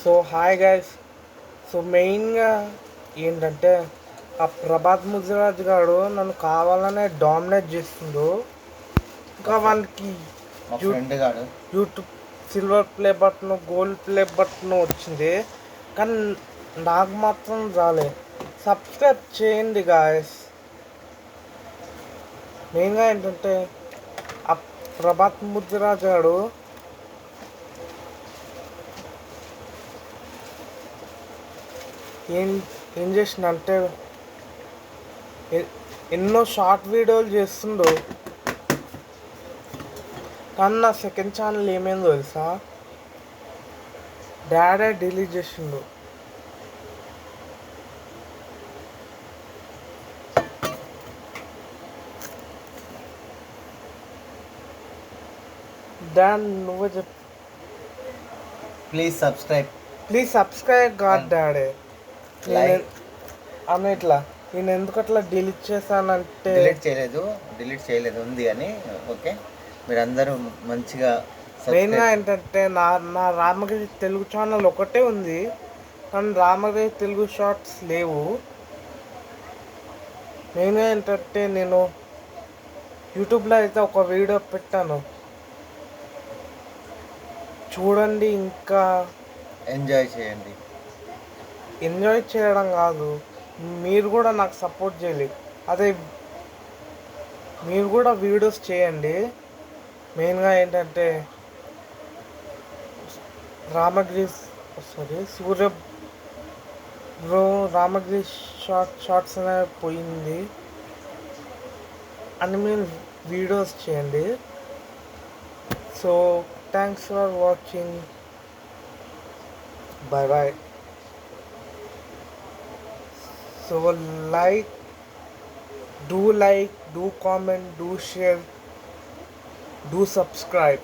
So hi guys. So మెయిన్గా ఏంటంటే ఆ ప్రభాత్ ముదిరాజ్ గారు నన్ను కావాలనే డామినేట్ చేస్తుండు. ఇంకా వానికి మా ఫ్రెండ్ గాడు YouTube silver play button, gold play button వచ్చింది, కానీ నాకు మాత్రం రాలే. సబ్స్క్రైబ్ చేయండి గాయస్. మెయిన్గా ఏంటంటే ఆ ప్రభాత్ ముదిరాజ్ గారు ఏం ఏం చేసిందంటే ఎన్నో షార్ట్ వీడియోలు చేస్తుండో, కానీ నా సెకండ్ ఛానల్ ఏమైందో తెలుసా, డాడీ డిలీట్ చేసిండు. డాడ్ నువ్వే చెప్పు. Please subscribe God daddy. Like. ఆమె ఇట్లా నేను ఎందుకు అట్లా డిలీట్ చేశానంటే డిలీట్ చేయలేదు ఉంది అని. ఓకే, మీరందరూ మంచిగా మెయిన్గా ఏంటంటే నా రామగిరి తెలుగు ఛానల్ ఒకటే ఉంది, కానీ రామగిరి తెలుగు షార్ట్స్ లేవు. మెయిన్గా ఏంటంటే నేను యూట్యూబ్లో అయితే ఒక వీడియో పెట్టాను, చూడండి. ఇంకా ఎంజాయ్ చేయండి. ఎంజాయ్ చేయడం కాదు, మీరు కూడా నాకు సపోర్ట్ చేయాలి. అదే మీరు కూడా వీడియోస్ చేయండి. మెయిన్గా ఏంటంటే సూర్య బ్రో రామగిరి షార్ట్స్ అనేవి పోయింది అని మీరు వీడియోస్ చేయండి. So thanks for watching. Bye bye. So do like, do comment, do share, do subscribe.